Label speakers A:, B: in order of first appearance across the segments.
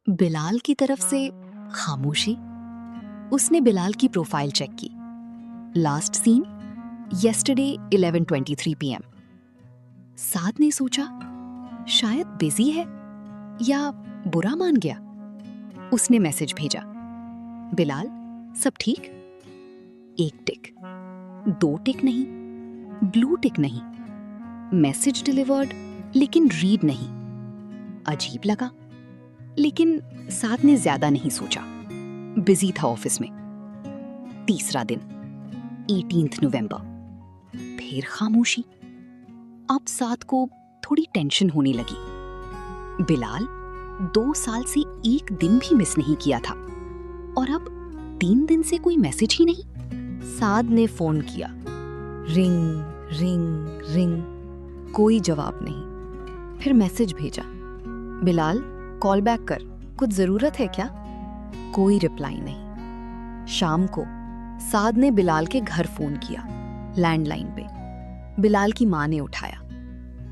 A: बिलाल की तरफ से खामोशी। उसने बिलाल की प्रोफाइल चेक की। Last seen yesterday 11:23 PM। Saad ने सोचा शायद बिजी है या बुरा मान गया। उसने मैसेज भेजा, बिलाल सब ठीक? एक टिक, दो टिक नहीं, ब्लू टिक नहीं, मैसेज डिलीवर्ड लेकिन रीड नहीं। अजीब लगा, लेकिन साद ने ज्यादा नहीं सोचा। बिजी था ऑफिस में। तीसरा दिन 18 नवंबर। फिर खामोशी। अब साद को थोड़ी टेंशन होने लगी। बिलाल 2 साल से एक दिन भी मिस नहीं किया था और अब 3 दिन से कोई मैसेज ही नहीं। साद ने फोन किया, रिंग रिंग रिंग, कोई जवाब नहीं। फिर मैसेज भेजा, बिलाल कॉल बैक कर, कुछ जरूरत है क्या? कोई रिप्लाई नहीं। शाम को साद ने बिलाल के घर फोन किया, लैंडलाइन पे। बिलाल की माँ ने उठाया।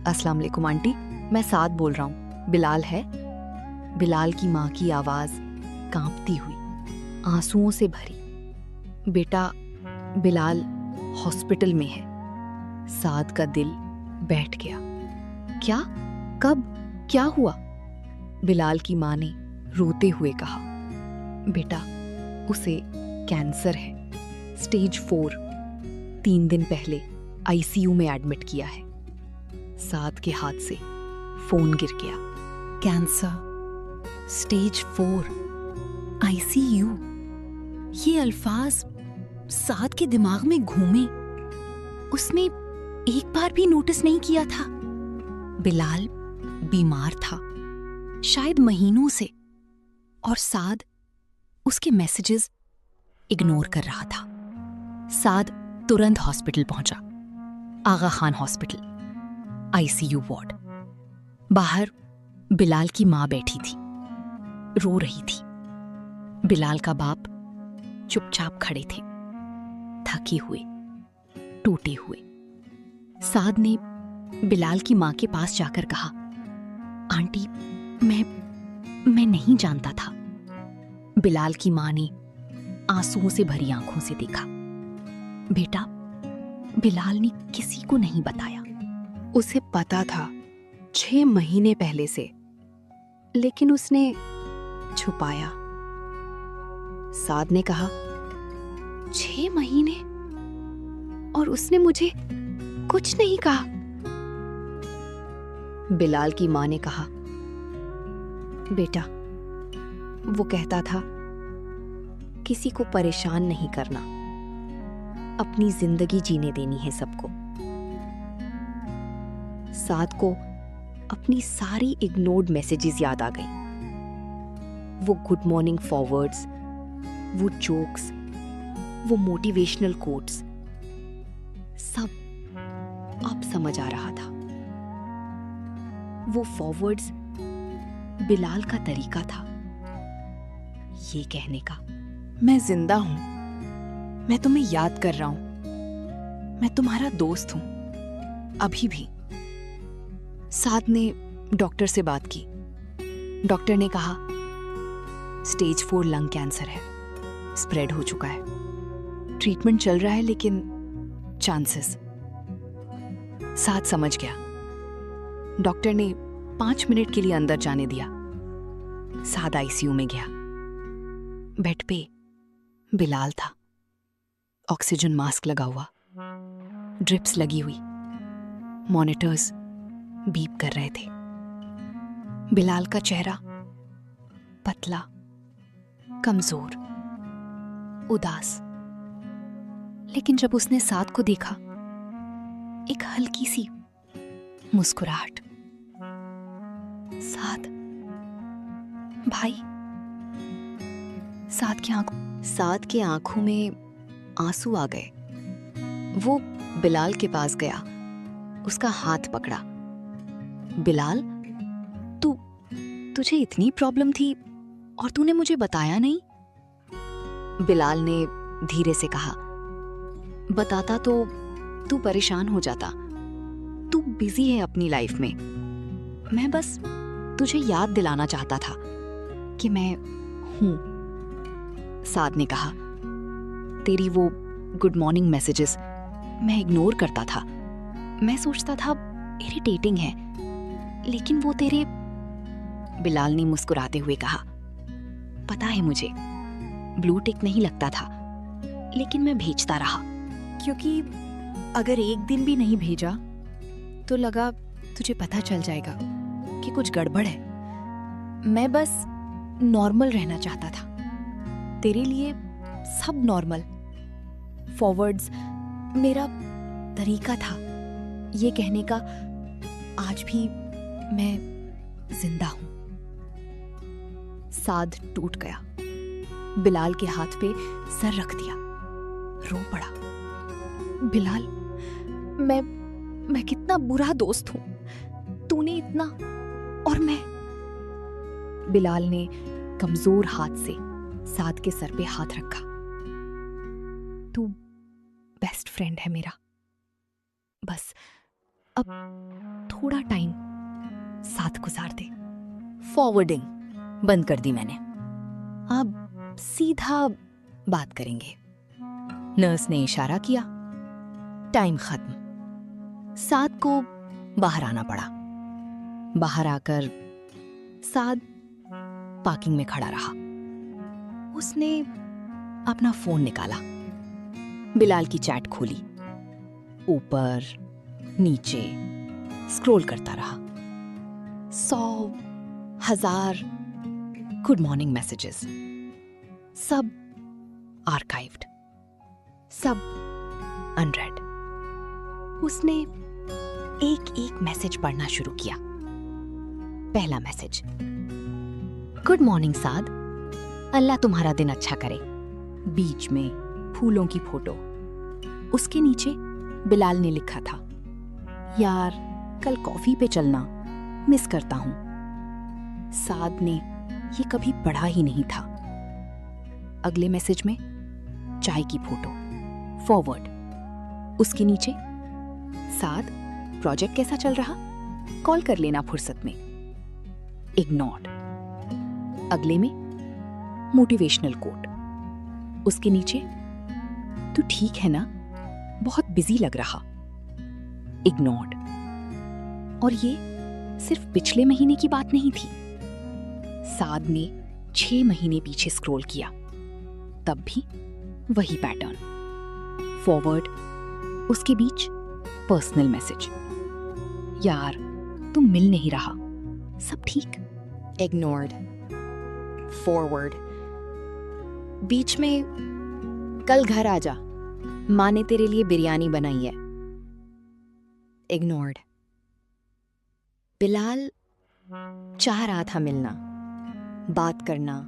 A: अस्सलाम वालेकुम आंटी, मैं साद बोल रहा हूँ, बिलाल है? बिलाल की माँ की आवाज कांपती हुई, आंसुओं से भरी। बेटा, बिलाल हॉस्पिटल में है। साद का दिल बैठ गया। क्या? कब? क्या हुआ? बिलाल की माँ ने रोते हुए कहा, बेटा उसे कैंसर है, स्टेज 4। 3 दिन पहले आईसीयू में एडमिट किया है। साद के हाथ से फोन गिर गया। Cancer, stage 4, ICU. ये अल्फाज साद के दिमाग में घूमे। उसने एक बार भी नोटिस नहीं किया था। बिलाल बीमार था, शायद महीनों से, और साद उसके मैसेजेस इग्नोर कर रहा था। साद तुरंत हॉस्पिटल पहुंचा, आगा खान हॉस्पिटल, आईसीयू वार्ड। बाहर बिलाल की मां बैठी थी, रो रही थी। बिलाल का बाप चुपचाप खड़े थे, थके हुए, टूटे हुए। साद ने बिलाल की मां के पास जाकर कहा, आंटी मैं नहीं जानता था। बिलाल की मां ने आंसुओं से भरी आंखों से देखा। बेटा, बिलाल ने किसी को नहीं बताया। उसे पता था 6 महीने पहले से, लेकिन उसने छुपाया। साद ने कहा, 6 महीने और उसने मुझे कुछ नहीं कहा। बिलाल की मां ने कहा, बेटा वो कहता था किसी को परेशान नहीं करना, अपनी जिंदगी जीने देनी है सबको। साद को अपनी सारी इग्नोर्ड मैसेजेस याद आ गई। वो गुड मॉर्निंग फॉरवर्ड्स, वो जोक्स, वो मोटिवेशनल कोट्स, सब अब समझ आ रहा था। वो फॉरवर्ड्स बिलाल का तरीका था ये कहने का, मैं जिंदा हूं, मैं तुम्हें याद कर रहा हूं, मैं तुम्हारा दोस्त हूं, अभी भी। साद ने डॉक्टर से बात की। डॉक्टर ने कहा, स्टेज 4 लंग कैंसर है, स्प्रेड हो चुका है, ट्रीटमेंट चल रहा है, लेकिन चांसेस। साद समझ गया। डॉक्टर ने 5 मिनट के लिए अंदर जाने दिया। साद आईसीयू में गया। बेड पे बिलाल था, ऑक्सीजन मास्क लगा हुआ, ड्रिप्स लगी हुई, मॉनिटर्स बीप कर रहे थे। बिलाल का चेहरा पतला, कमजोर, उदास। लेकिन जब उसने साद को देखा, एक हल्की सी मुस्कुराहट। साद, भाई। साद के आंखों में आंसू आ गए। वो बिलाल के पास गया, उसका हाथ पकड़ा। बिलाल, तुझे इतनी प्रॉब्लम थी और तूने मुझे बताया नहीं? बिलाल ने धीरे से कहा, बताता तो तू परेशान हो जाता। तू बिजी है अपनी लाइफ में। मैं बस तुझे याद दिलाना चाहता था। कि मैं हूं। साद ने कहा, तेरी वो गुड मॉर्निंग मैसेजेस मैं इग्नोर करता था। मैं सोचता था इरिटेटिंग है, लेकिन वो तेरे। बिलाल ने मुस्कुराते हुए कहा, पता है मुझे ब्लू टिक नहीं लगता था, लेकिन मैं भेजता रहा क्योंकि अगर एक दिन भी नहीं भेजा तो लगा तुझे पता चल जाएगा कि कुछ गड़बड़ है। मैं बस नॉर्मल रहना चाहता था, तेरे लिए सब नॉर्मल। फॉरवर्ड्स मेरा तरीका था ये कहने का, आज भी मैं जिंदा हूं। साद टूट गया, बिलाल के हाथ पे सर रख दिया, रो पड़ा। बिलाल, मैं कितना बुरा दोस्त हूं, तूने इतना, और मैं। बिलाल ने कमजोर हाथ से साद के सर पे हाथ रखा। तू बेस्ट फ्रेंड है मेरा, बस अब थोड़ा टाइम साथ गुजार दे। फॉरवर्डिंग बंद कर दी मैंने, अब सीधा बात करेंगे। नर्स ने इशारा किया, टाइम खत्म। साद को बाहर आना पड़ा। बाहर आकर साद पार्किंग में खड़ा रहा। उसने अपना फोन निकाला, बिलाल की चैट खोली, ऊपर नीचे स्क्रॉल करता रहा। 100, 1000 गुड मॉर्निंग मैसेजेस, सब आर्काइव्ड, सब अनरेड। उसने एक एक मैसेज पढ़ना शुरू किया। पहला मैसेज, गुड मॉर्निंग साद, अल्लाह तुम्हारा दिन अच्छा करे। बीच में फूलों की फोटो। उसके नीचे बिलाल ने लिखा था, यार कल कॉफी पे चलना, मिस करता हूं। साद ने ये कभी पढ़ा ही नहीं था। अगले मैसेज में चाय की फोटो, फॉरवर्ड। उसके नीचे, साद प्रोजेक्ट कैसा चल रहा, कॉल कर लेना फुर्सत में। इग्नोर्ड। अगले में मोटिवेशनल कोट। उसके नीचे, तू ठीक है ना, बहुत बिजी लग रहा। इग्नोर्ड। और ये सिर्फ पिछले महीने की बात नहीं थी। साद ने 6 महीने पीछे स्क्रॉल किया, तब भी वही पैटर्न। फॉरवर्ड, उसके बीच पर्सनल मैसेज, यार तुम मिल नहीं रहा, सब ठीक। इग्नोर्ड। फॉरवर्ड, बीच में कल घर आ जा, माँ ने तेरे लिए बिरयानी बनाई है। इग्नोर्ड। बिलाल चाह रहा था मिलना, बात करना,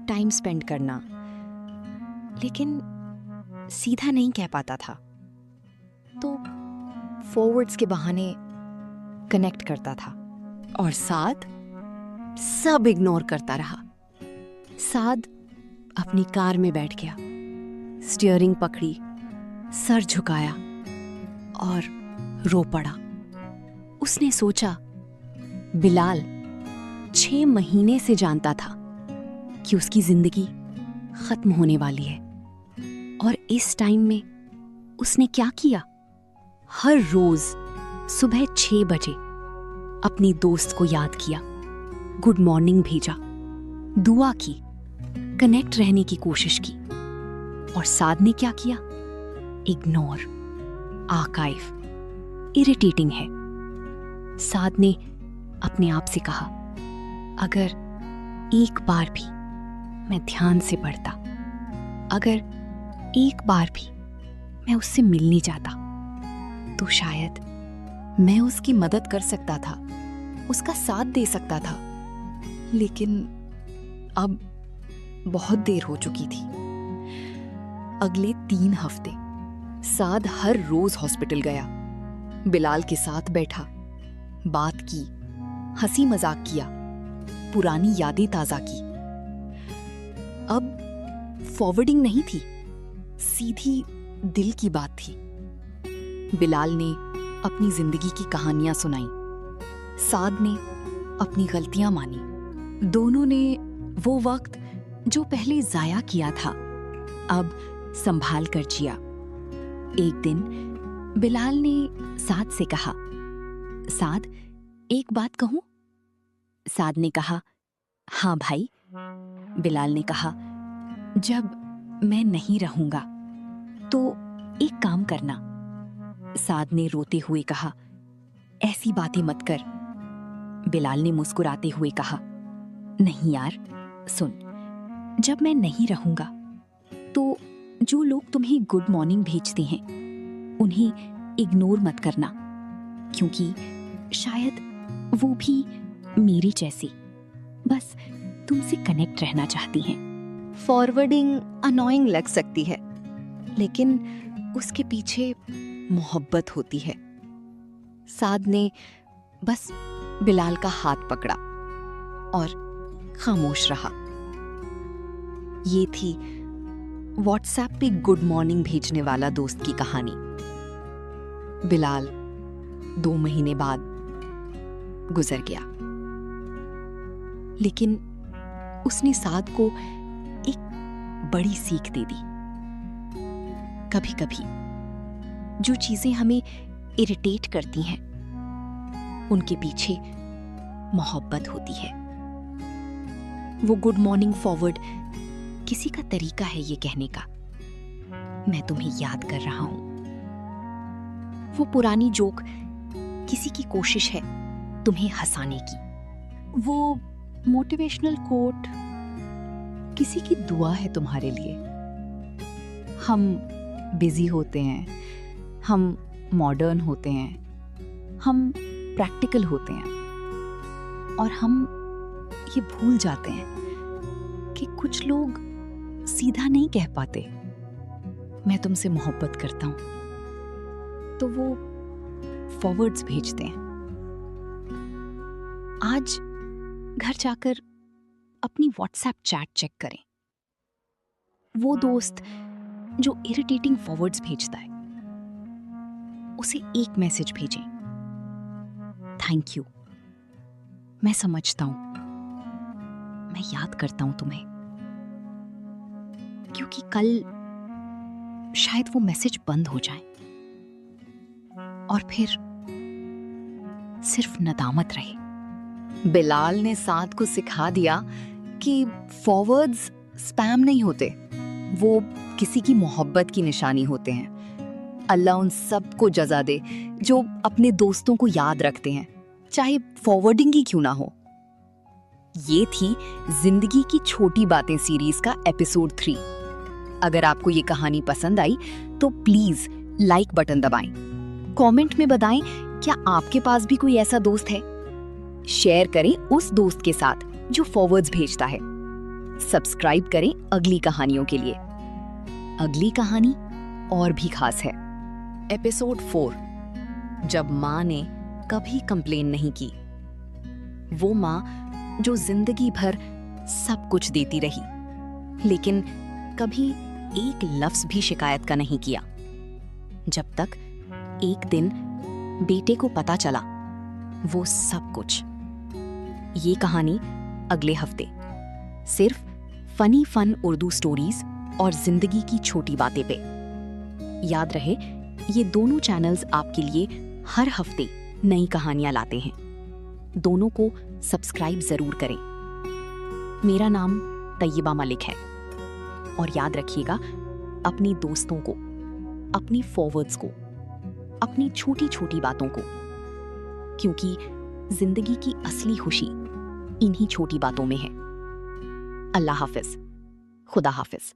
A: टाइम स्पेंड करना, लेकिन सीधा नहीं कह पाता था, तो फॉरवर्ड्स के बहाने कनेक्ट करता था। और साद सब इग्नोर करता रहा। साद अपनी कार में बैठ गया, स्टीयरिंग पकड़ी, सर झुकाया और रो पड़ा। उसने सोचा, बिलाल 6 महीने से जानता था कि उसकी जिंदगी खत्म होने वाली है, और इस टाइम में उसने क्या किया? हर रोज सुबह 6 बजे अपनी दोस्त को याद किया, गुड मॉर्निंग भेजा, दुआ की, कनेक्ट रहने की कोशिश की। और साद ने क्या किया? इग्नोर, आर्काइव, इरिटेटिंग है। साद ने अपने आप से कहा, अगर एक बार भी मैं ध्यान से पढ़ता, अगर एक बार भी मैं उससे मिलने जाता, तो शायद मैं उसकी मदद कर सकता था, उसका साथ दे सकता था। लेकिन अब बहुत देर हो चुकी थी। अगले 3 हफ्ते साद हर रोज हॉस्पिटल गया, बिलाल के साथ बैठा, बात की, हंसी मजाक किया, पुरानी यादें ताजा की। अब फॉरवर्डिंग नहीं थी, सीधी दिल की बात थी। बिलाल ने अपनी जिंदगी की कहानियां सुनाई, साद ने अपनी गलतियां मानी। दोनों ने वो वक्त जो पहले जाया किया था, अब संभाल कर जिया। एक दिन बिलाल ने साद से कहा, साद, एक बात कहूं? साद ने कहा, हाँ भाई। बिलाल ने कहा, जब मैं नहीं रहूंगा तो एक काम करना। साद ने रोते हुए कहा, ऐसी बातें मत कर। बिलाल ने मुस्कुराते हुए कहा, नहीं यार, सुन, जब मैं नहीं रहूंगा तो जो लोग तुम्हें गुड मॉर्निंग भेजते हैं उन्हें इग्नोर मत करना, क्योंकि शायद वो भी मेरी जैसी बस तुमसे कनेक्ट रहना चाहती हैं। फॉरवर्डिंग अनोइंग लग सकती है, लेकिन उसके पीछे मोहब्बत होती है। साद ने बस बिलाल का हाथ पकड़ा और खामोश रहा। ये थी व्हाट्सएप पे गुड मॉर्निंग भेजने वाला दोस्त की कहानी। बिलाल 2 महीने बाद गुजर गया, लेकिन उसने साद को एक बड़ी सीख दे दी। कभी कभी जो चीजें हमें इरिटेट करती हैं, उनके पीछे मोहब्बत होती है। वो गुड मॉर्निंग फॉरवर्ड किसी का तरीका है ये कहने का, मैं तुम्हें याद कर रहा हूं। वो पुरानी जोक किसी की कोशिश है तुम्हें हंसाने की। वो मोटिवेशनल कोट किसी की दुआ है तुम्हारे लिए। हम बिजी होते हैं, हम मॉडर्न होते हैं, हम प्रैक्टिकल होते हैं, और हम ये भूल जाते हैं कि कुछ लोग सीधा नहीं कह पाते, मैं तुमसे मोहब्बत करता हूं, तो वो फॉरवर्ड्स भेजते हैं। आज घर जाकर अपनी व्हाट्सएप चैट चेक करें। वो दोस्त जो इरिटेटिंग फॉरवर्ड्स भेजता है, उसे एक मैसेज भेजें, थैंक यू, मैं समझता हूं, मैं याद करता हूं तुम्हें। क्योंकि कल शायद वो मैसेज बंद हो जाए और फिर सिर्फ नदामत रहे। बिलाल ने साद को सिखा दिया कि फॉरवर्ड्स स्पैम नहीं होते, वो किसी की मोहब्बत की निशानी होते हैं। अल्लाह उन सबको जज़ा दे जो अपने दोस्तों को याद रखते हैं, चाहे फॉरवर्डिंग ही क्यों ना हो। ये थी जिंदगी की छोटी बातें सीरीज का एपिसोड 3। अगर आपको ये कहानी पसंद आई तो प्लीज लाइक बटन दबाएं, कमेंट में बताएं क्या आपके पास भी कोई ऐसा दोस्त है। शेयर करें उस दोस्त के साथ जो फॉरवर्ड्स भेजता है। सब्सक्राइब करें अगली कहानियों के लिए। अगली कहानी और भी खास है। एपिसोड 4, जब माँ ने कभी कंप्लेन नहीं की। वो माँ जो जिंदगी भर सब कुछ देती रही, लेकिन कभी एक लफ्ज भी शिकायत का नहीं किया, जब तक एक दिन बेटे को पता चला वो सब कुछ। ये कहानी अगले हफ्ते, सिर्फ फनी फन उर्दू स्टोरीज और जिंदगी की छोटी बातें पे। याद रहे, ये दोनों चैनल्स आपके लिए हर हफ्ते नई कहानियां लाते हैं। दोनों को सब्सक्राइब जरूर करें। मेरा नाम तैयबा मलिक है, और याद रखिएगा, अपनी दोस्तों को, अपनी फॉरवर्ड्स को, अपनी छोटी छोटी बातों को, क्योंकि जिंदगी की असली खुशी इन्हीं छोटी बातों में है। अल्लाह हाफिज, खुदा हाफिज।